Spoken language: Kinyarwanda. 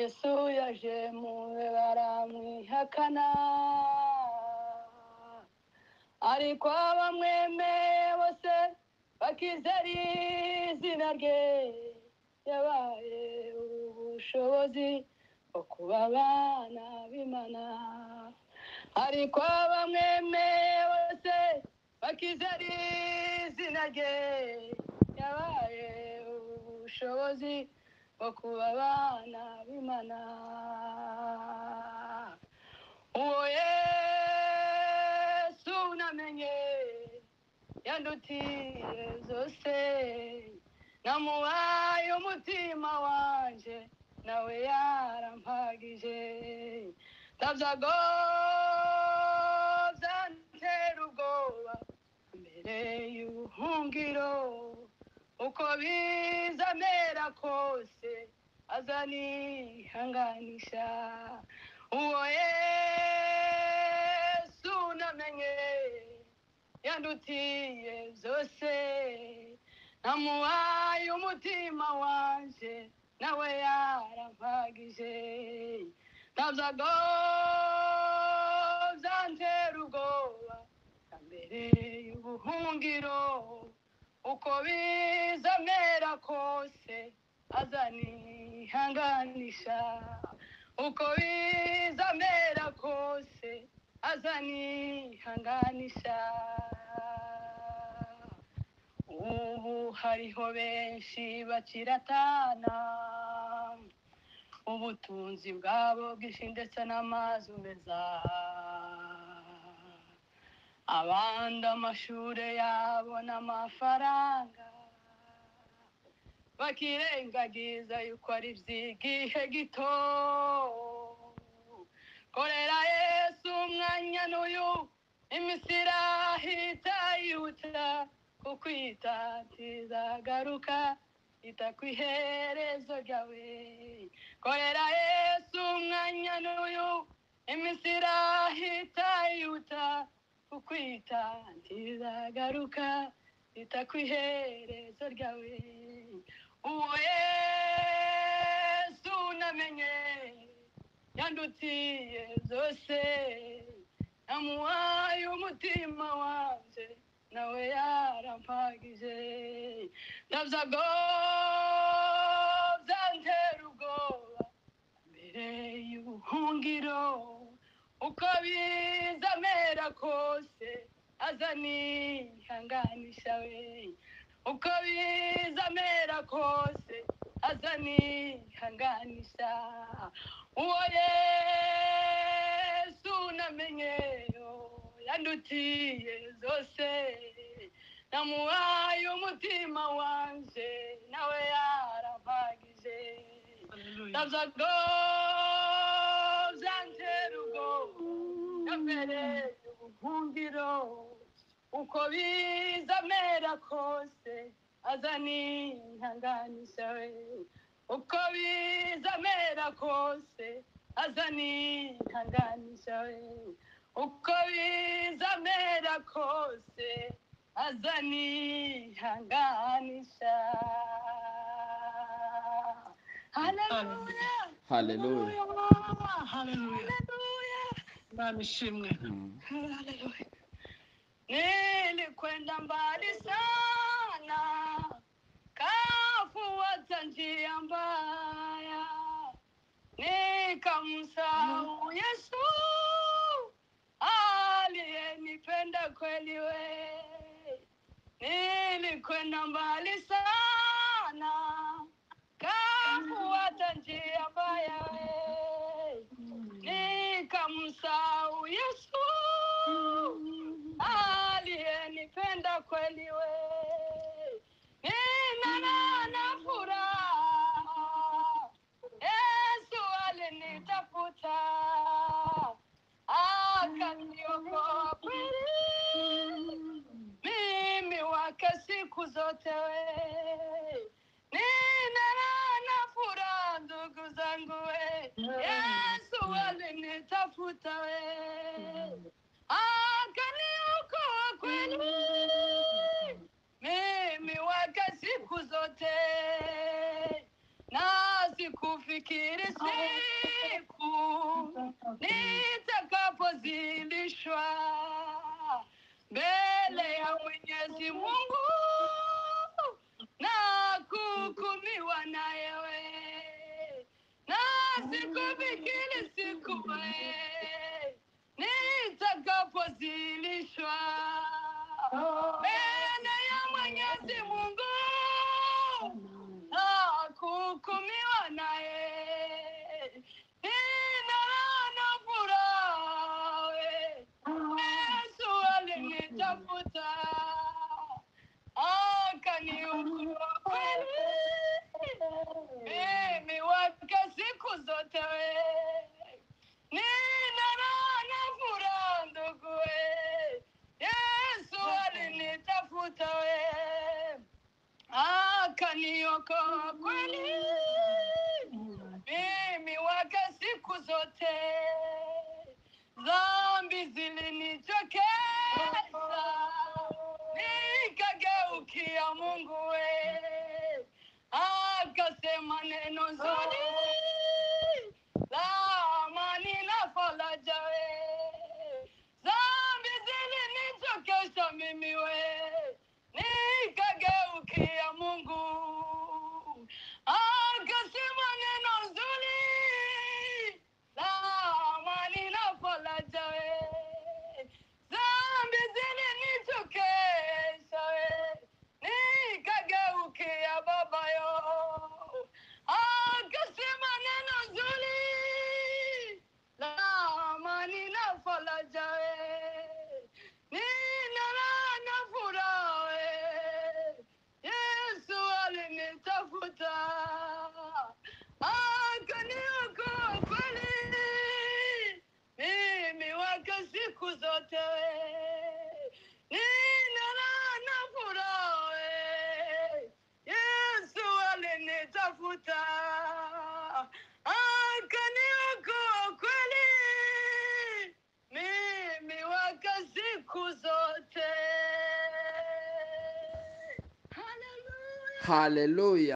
Yesu yaje muwe baramwihakana, ariko abamwemeye bose bakizera izina rye, yabaye ubushobozi bwo kuba abana b'Imana. Ariko abamwemeye bose bakizera izina rye, yabaye ubushobozi bwo kuba abana b'Imana. Uwo Yesu namenye yandutiye zose, namuhaye umutima wanje nawe yarampagije. Ntabyago byantera ubwoba mbere y'ubuhungiro, uko bizamera kose azanihanganisha. Uwo Yesu namenye yandutiye byose, namuhaye umutima wanje nawe yarampagije. Ntabyago byantera ubwoba mbere y'ubuhungiro, uko bizamera kose azanihanganisha. Uko bizamera kose azanihanganisha. Ubu hariho benshi bakiratana ubutunzi bwabo bwinshi ndetse n'amazu meza, abandi amashuri yabo n'amafaranga, bakirengagiza yuko ari iby'igihe gito. Korera Yesu umwanya n'uyu, iminsi irahita yihuta, kukwita ntizagaruka, ita ku iherezo ryawe. Korera Yesu umwanya n'uyu, iminsi irahita yihuta, kukwita ntizagaruka, ita ku iherezo ryawe. Uwo Yesu namenye yandutiye byose, namuhaye umutima wanje nawe yarampagije. Ntabyago byantera ubwoba mbere y'ubuhungiro, uko bizamera kose azanihanganisha we. Uko bizamera kose azanihanganisha. Uwo Yesu namenye yandutiye zose, namuhaye umutima wanje nawe yarampagije. Ntabyago byantera ubwoba mbere y'ubuhungiro, uko bizamera kose azanihanganisha we. Uko bizamera kose azanihanganisha we. Uko bizamera kose azanihanganisha. Haleluya, Haleluya. haleluya, namishimwe. Haleluya. Nilikwenda mbali sana, kafuata njia mbaya, nikamsahau Yesu aliyenipenda kweli we. Nilikwenda mbali sana, kafuata njia mbaya we, nikamsahau Yesu aliyenipenda kweli we. Nina furaha, Yesu alinitafuta, akaniokoa kweli, mimi wake siku zote we. Nina furaha ndugu zangu we, Yesu alinitafuta we, akaniokoa kweli, mimi wake siku zote, na sikufikiri siku nitakapozilishwa mbele ya Mwenyezi Mungu na kuhukumiwa na yewe, na sikufikiri siku nitakapozilishwa mbele ya Mwenyezi Mungu na kuhukumiwa naye. Nina furaha, Yesu alinitafuta akanihukumu kweli, mimi wake siku zote. Nina furaha ndugu, Yesu alinitafuta akaniokoa kweli, mimi wake siku zote. Dhambi zilinichokesha, nikageukia Mungu akasema neno zuri la amani na faraja. Dhambi zilinichokesha mimi nikageukia Mungu akasema neno zuri la amani na faraja. Dhambi zilinichokesha nikageukia Baba akasema neno zuri la amani na faraja. Nina furaha, Yesu alinitafuta akaniokoa kweli, mimi wake siku zote. Nina furaha, Yesu alinitafuta akaniokoa kweli, mimi wake siku zote. Hallelujah. Hallelujah.